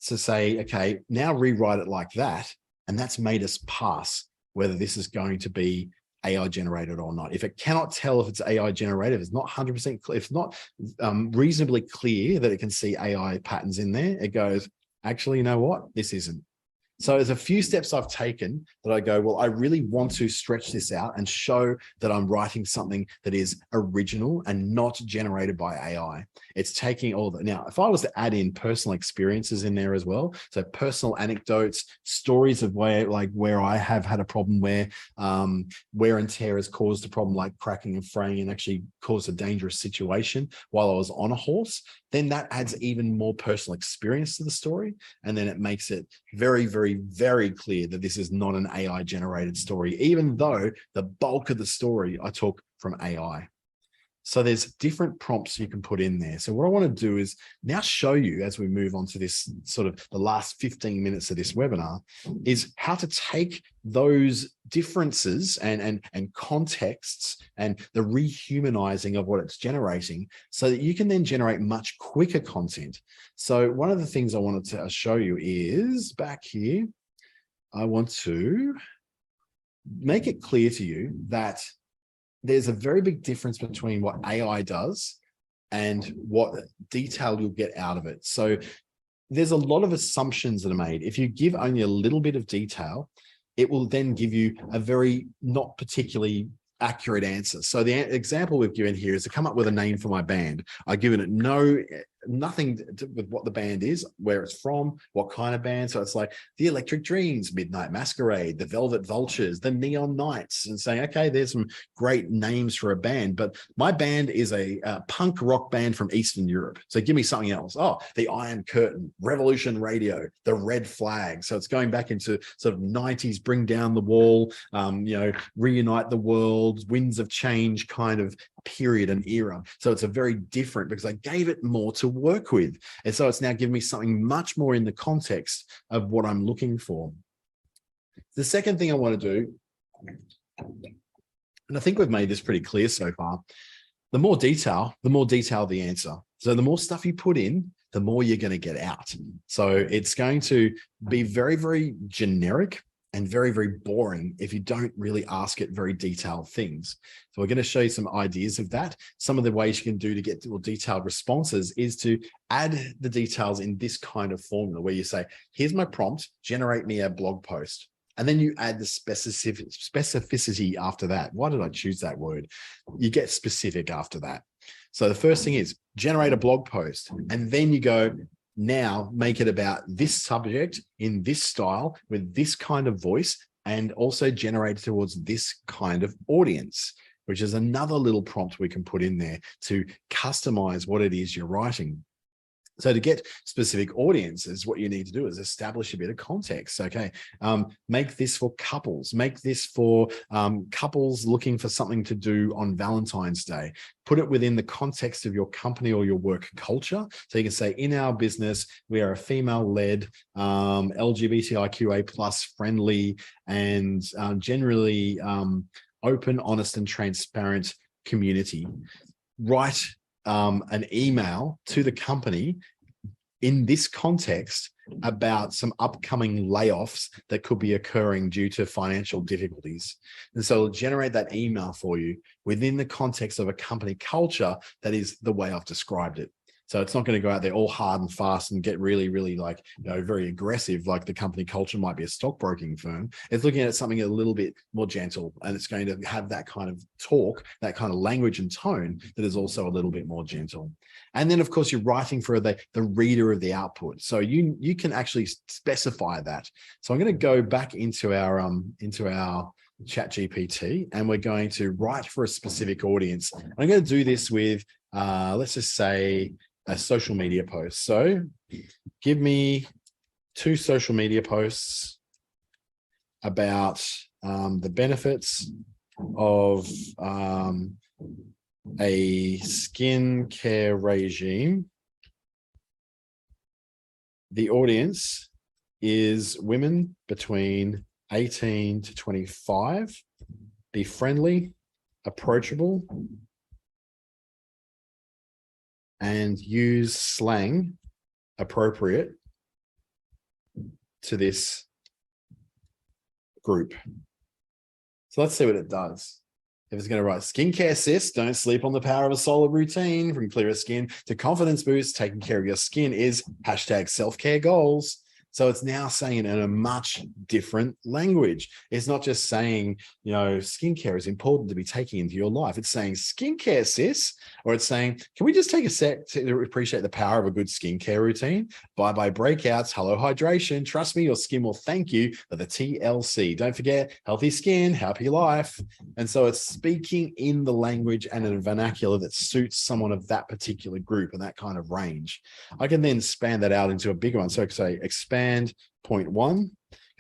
to say, okay, now rewrite it like that. And that's made us pass whether this is going to be AI generated or not. If it cannot tell if it's AI generated, if it's not 100% clear, if it's not reasonably clear that it can see AI patterns in there, it goes, actually, you know what? This isn't. So there's a few steps I've taken that I go, well, I really want to stretch this out and show that I'm writing something that is original and not generated by AI. It's taking all that. Now, if I was to add in personal experiences in there as well, so personal anecdotes, stories of where I have had a problem where wear and tear has caused a problem like cracking and fraying and actually caused a dangerous situation while I was on a horse, then that adds even more personal experience to the story. And then it makes it very, very, very clear that this is not an AI generated story, even though the bulk of the story I took from AI. So there's different prompts you can put in there. So what I want to do is now show you, as we move on to this sort of the last 15 minutes of this webinar, is how to take those differences and contexts and the rehumanizing of what it's generating so that you can then generate much quicker content. So one of the things I wanted to show you is back here, I want to make it clear to you that there's a very big difference between what AI does and what detail you'll get out of it. So there's a lot of assumptions that are made. If you give only a little bit of detail, it will then give you a very not particularly accurate answer. So the example we've given here is to come up with a name for my band. I've given it nothing with what the band is, where it's from, what kind of band. So it's like the Electric Dreams, Midnight Masquerade, the Velvet Vultures, the Neon Knights, and saying, okay, there's some great names for a band, but my band is a punk rock band from Eastern Europe. So give me something else. Oh, the Iron Curtain, Revolution Radio, the Red Flag. So it's going back into sort of 90s, bring down the wall, reunite the world, winds of change kind of period and era. So it's a very different, because I gave it more to work with. And so it's now giving me something much more in the context of what I'm looking for. The second thing I want to do, and I think we've made this pretty clear so far, the more detail the answer. So the more stuff you put in, the more you're going to get out. So it's going to be very, very generic and very, very boring if you don't really ask it very detailed things. So we're going to show you some ideas of that. Some of the ways you can do to get more detailed responses is to add the details in this kind of formula where you say, here's my prompt, generate me a blog post. And then you add the specificity after that. Why did I choose that word? You get specific after that. So the first thing is generate a blog post. And then you go, now make it about this subject in this style with this kind of voice, and also generate towards this kind of audience, which is another little prompt we can put in there to customize what it is you're writing. So to get specific audiences, what you need to do is establish a bit of context. Okay, make this for couples. Make this for couples looking for something to do on Valentine's Day. Put it within the context of your company or your work culture. So you can say, in our business, we are a female-led, LGBTIQA plus friendly, and generally open, honest, and transparent community. Write an email to the company in this context about some upcoming layoffs that could be occurring due to financial difficulties. And so it'll generate that email for you within the context of a company culture that is the way I've described it. So it's not going to go out there all hard and fast and get really, really like, very aggressive, like the company culture might be a stockbroking firm. It's looking at something a little bit more gentle, and it's going to have that kind of talk, that kind of language and tone that is also a little bit more gentle. And then, of course, you're writing for the reader of the output. So you can actually specify that. So I'm going to go back into our Chatgpt, and we're going to write for a specific audience. I'm going to do this with, let's just say, a social media post. So give me 2 social media posts about the benefits of a skincare regime. The audience is women between 18 to 25. Be friendly, approachable, and use slang appropriate to this group. So let's see what it does. If it's going to write, skincare sis, don't sleep on the power of a solid routine. From clearer skin to confidence boost, taking care of your skin is #self-care goals. So it's now saying it in a much different language. It's not just saying, skincare is important to be taking into your life. It's saying skincare, sis, or it's saying, can we just take a sec to appreciate the power of a good skincare routine? Bye-bye breakouts, hello hydration. Trust me, your skin will thank you for the TLC. Don't forget, healthy skin, happy life. And so it's speaking in the language and in a vernacular that suits someone of that particular group and that kind of range. I can then span that out into a bigger one. So I can say expand point 1,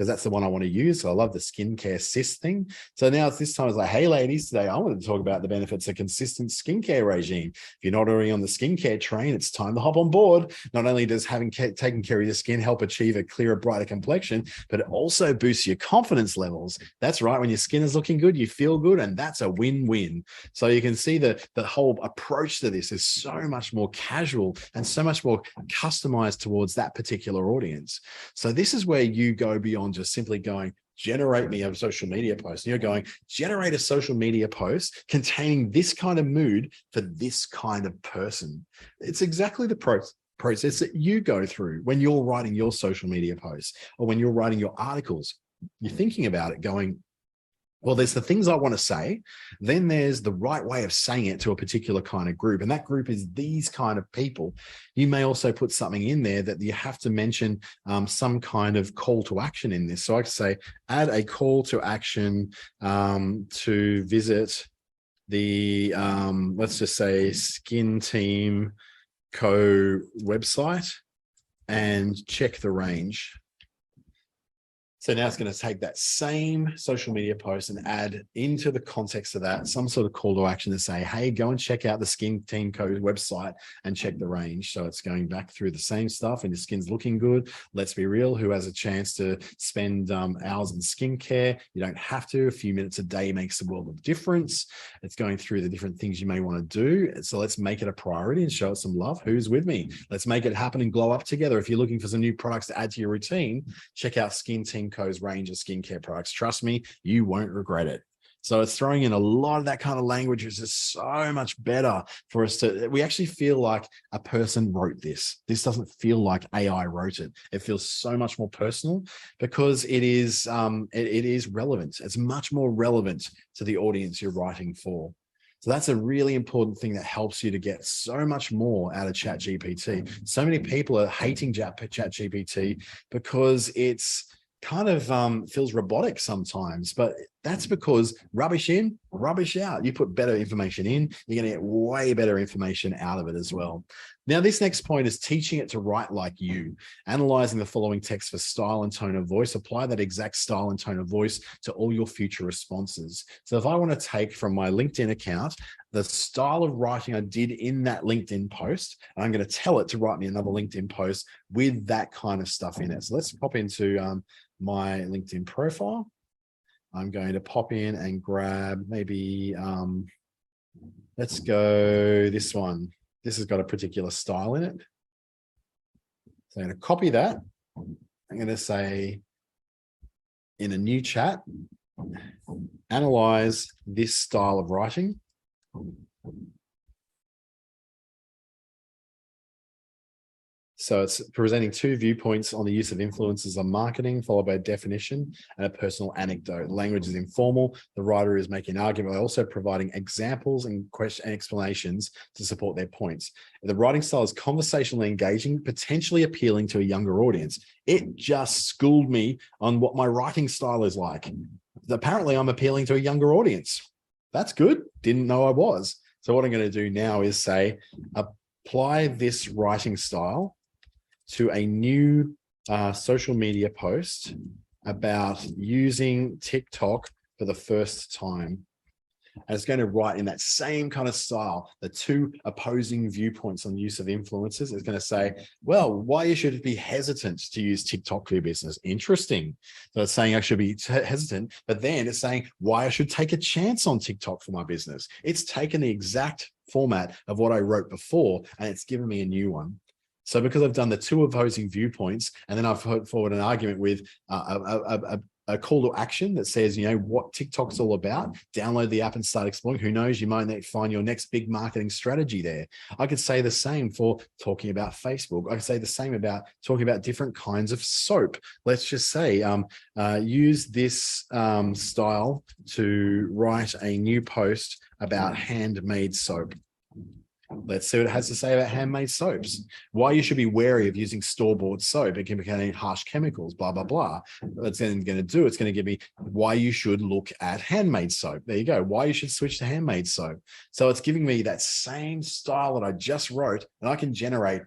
because that's the one I want to use. So I love the skincare sis thing. So now it's this time, it's like, hey ladies, today I wanted to talk about the benefits of consistent skincare regime. If you're not already on the skincare train, it's time to hop on board. Not only does taking care of your skin help achieve a clearer, brighter complexion, but it also boosts your confidence levels. That's right. When your skin is looking good, you feel good, and that's a win-win. So you can see that the whole approach to this is so much more casual and so much more customized towards that particular audience. So this is where you go beyond just simply going, generate me a social media post. And you're going, generate a social media post containing this kind of mood for this kind of person. It's exactly the process that you go through when you're writing your social media posts or when you're writing your articles. You're thinking about it going, well, there's the things I want to say. Then there's the right way of saying it to a particular kind of group. And that group is these kind of people. You may also put something in there that you have to mention some kind of call to action in this. So I could say, add a call to action to visit the, let's just say, Skin Team Co website and check the range. So now it's going to take that same social media post and add into the context of that some sort of call to action to say, hey, go and check out the Skin Team Co website and check the range. So it's going back through the same stuff and your skin's looking good. Let's be real, who has a chance to spend hours in skincare? You don't have to. A few minutes a day makes a world of difference. It's going through the different things you may want to do. So let's make it a priority and show it some love. Who's with me? Let's make it happen and glow up together. If you're looking for some new products to add to your routine, check out Skin Team Co's range of skincare products. Trust me, you won't regret it. So it's throwing in a lot of that kind of language, which is so much better for us to, we actually feel like a person wrote this. This doesn't feel like AI wrote it. It feels so much more personal because it is relevant. It's much more relevant to the audience you're writing for. So that's a really important thing that helps you to get so much more out of Chatgpt. So many people are hating Chatgpt because it's kind of feels robotic sometimes, but that's because rubbish in, rubbish out. You put better information in, you're going to get way better information out of it as well. Now, this next point is teaching it to write like you, analyzing the following text for style and tone of voice. Apply that exact style and tone of voice to all your future responses. So if I want to take from my LinkedIn account the style of writing I did in that LinkedIn post, and I'm going to tell it to write me another LinkedIn post with that kind of stuff in it. So let's pop into my LinkedIn profile. I'm going to pop in and grab maybe, let's go this one. This has got a particular style in it. So I'm going to copy that. I'm going to say in a new chat, analyze this style of writing. So it's presenting two viewpoints on the use of influencers on marketing, followed by a definition and a personal anecdote. The language is informal. The writer is making an argument by also providing examples and question and explanations to support their points. The writing style is conversationally engaging, potentially appealing to a younger audience. It just schooled me on what my writing style is like. Apparently, I'm appealing to a younger audience. That's good. Didn't know I was. So what I'm going to do now is say, apply this writing style to a new social media post about using TikTok for the first time. And it's going to write in that same kind of style, the two opposing viewpoints on use of influencers. It's going to say, well, why you should be hesitant to use TikTok for your business. Interesting. So it's saying I should be hesitant, but then it's saying why I should take a chance on TikTok for my business. It's taken the exact format of what I wrote before, and it's given me a new one. So because I've done the two opposing viewpoints, and then I've put forward an argument with a call to action that says, you know, what TikTok's all about, download the app and start exploring. Who knows, you might find your next big marketing strategy there. I could say the same for talking about Facebook. I could say the same about talking about different kinds of soap. Let's just say, use this style to write a new post about handmade soap. Let's see what it has to say about handmade soaps. Why you should be wary of using store-bought soap. It can contain harsh chemicals, blah, blah, blah. What's then going to do, it's going to give me why you should look at handmade soap. There you go. Why you should switch to handmade soap. So it's giving me that same style that I just wrote, and I can generate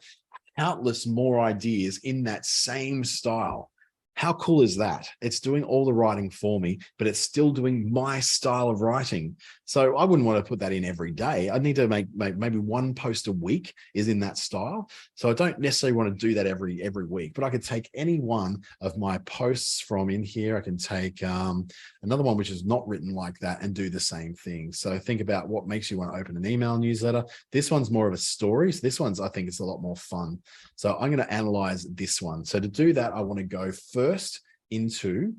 countless more ideas in that same style. How cool is that? It's doing all the writing for me, but it's still doing my style of writing. So I wouldn't want to put that in every day. I need to make maybe one post a week is in that style. So I don't necessarily want to do that every week, but I could take any one of my posts from in here. I can take another one which is not written like that and do the same thing. So think about what makes you want to open an email newsletter. This one's more of a story. So this one's, I think it's a lot more fun. So I'm going to analyze this one. So to do that, I want to go first into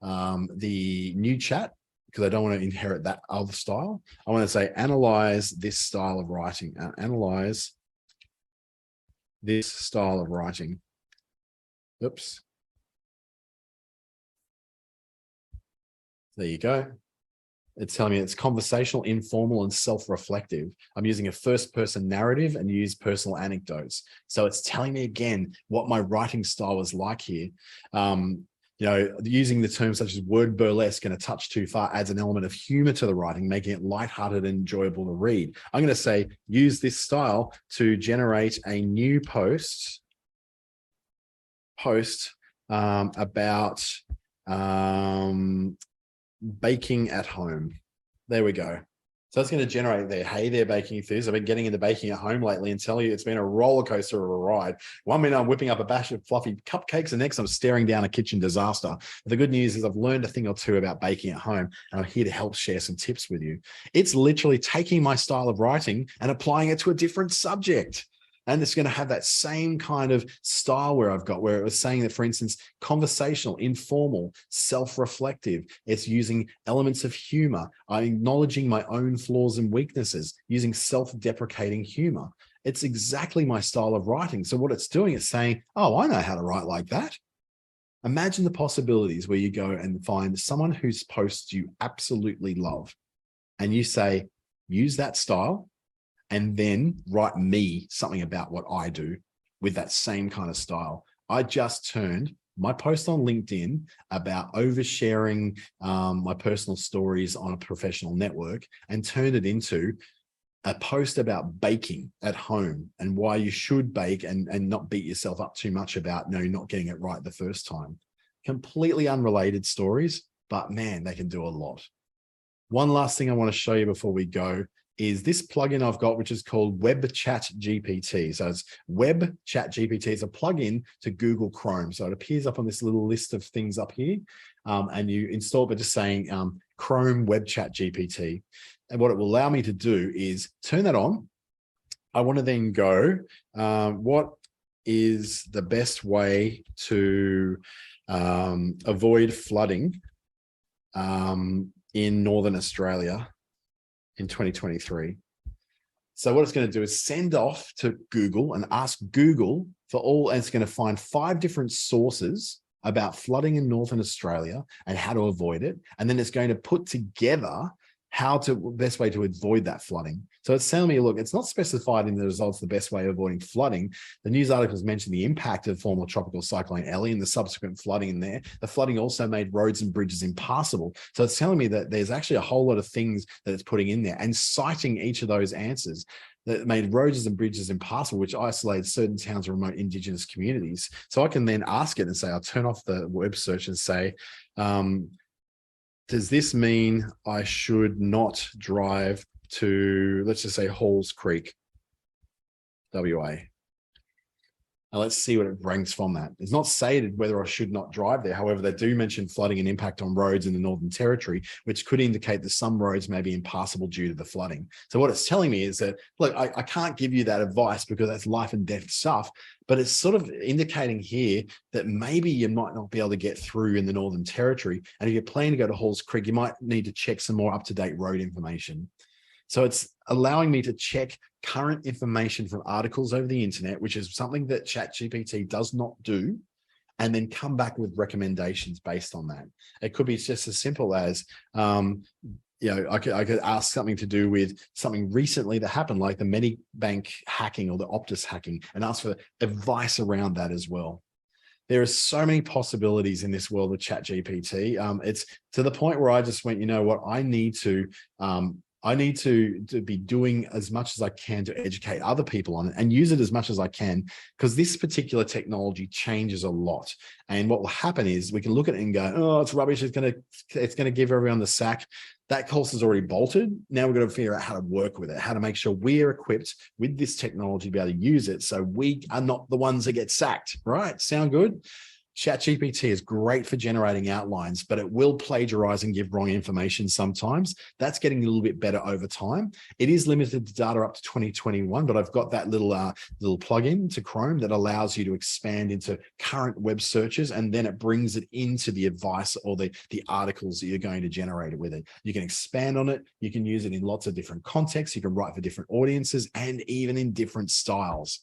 the new chat, because I don't want to inherit that other style. I want to say, analyze this style of writing. Analyze this style of writing. Oops. There you go. It's telling me it's conversational, informal, and self-reflective. I'm using a first-person narrative and use personal anecdotes. So it's telling me again what my writing style is like here. You know, using the terms such as word burlesque and a touch too far adds an element of humor to the writing, making it lighthearted and enjoyable to read. I'm going to say, use this style to generate a new post about baking at home. There we go. So it's going to generate there. Hey there, baking enthusiasts. I've been getting into baking at home lately and tell you it's been a roller coaster of a ride. 1 minute I'm whipping up a batch of fluffy cupcakes, and next I'm staring down a kitchen disaster. But the good news is I've learned a thing or two about baking at home, and I'm here to help share some tips with you. It's literally taking my style of writing and applying it to a different subject. And it's going to have that same kind of style where it was saying that, for instance, conversational, informal, self-reflective. It's using elements of humor. I'm acknowledging my own flaws and weaknesses, using self-deprecating humor. It's exactly my style of writing. So what it's doing is saying, oh, I know how to write like that. Imagine the possibilities where you go and find someone whose posts you absolutely love, and you say, use that style, and then write me something about what I do with that same kind of style. I just turned my post on LinkedIn about oversharing my personal stories on a professional network and turned it into a post about baking at home and why you should bake and not beat yourself up too much about not getting it right the first time. Completely unrelated stories, but man, they can do a lot. One last thing I want to show you before we go is this plugin I've got, which is called Chatgpt. So it's Chatgpt. It's a plugin to Google Chrome. So it appears up on this little list of things up here, and you install it by just saying Chrome Chatgpt. And what it will allow me to do is turn that on. I want to then go, what is the best way to avoid flooding in Northern Australia in 2023. So what it's going to do is send off to Google and ask Google for all, and it's going to find 5 different sources about flooding in Northern Australia and how to avoid it. And then it's going to put together best way to avoid that flooding. So it's telling me, look, it's not specified in the results the best way of avoiding flooding. The news articles mentioned the impact of former tropical cyclone Ellie and the subsequent flooding in there. The flooding also made roads and bridges impassable. So it's telling me that there's actually a whole lot of things that it's putting in there and citing each of those answers that made roads and bridges impassable, which isolated certain towns and remote Indigenous communities. So I can then ask it and say, I'll turn off the web search and say, does this mean I should not drive to, let's just say, Halls Creek, WA? Now let's see what it ranks from that. It's not stated whether I should not drive there. However, they do mention flooding and impact on roads in the Northern Territory, which could indicate that some roads may be impassable due to the flooding. So what it's telling me is that, look, I can't give you that advice because that's life and death stuff, but it's sort of indicating here that maybe you might not be able to get through in the Northern Territory. And if you're planning to go to Halls Creek, you might need to check some more up-to-date road information. So it's allowing me to check current information from articles over the internet, which is something that ChatGPT does not do, and then come back with recommendations based on that. It could be just as simple as, I could ask something to do with something recently that happened, like the Medibank hacking or the Optus hacking, and ask for advice around that as well. There are so many possibilities in this world of ChatGPT. It's to the point where I just went, you know what, I need to I need to be doing as much as I can to educate other people on it and use it as much as I can, because this particular technology changes a lot. And what will happen is we can look at it and go, oh, it's rubbish. It's gonna give everyone the sack. That course is already bolted. Now we've got to figure out how to work with it, how to make sure we're equipped with this technology to be able to use it so we are not the ones that get sacked, right? Sound good? ChatGPT is great for generating outlines, but it will plagiarize and give wrong information sometimes. That's getting a little bit better over time. It is limited to data up to 2021, but I've got that little plugin to Chrome that allows you to expand into current web searches, and then it brings it into the advice or the articles that you're going to generate with it. You can expand on it. You can use it in lots of different contexts. You can write for different audiences and even in different styles.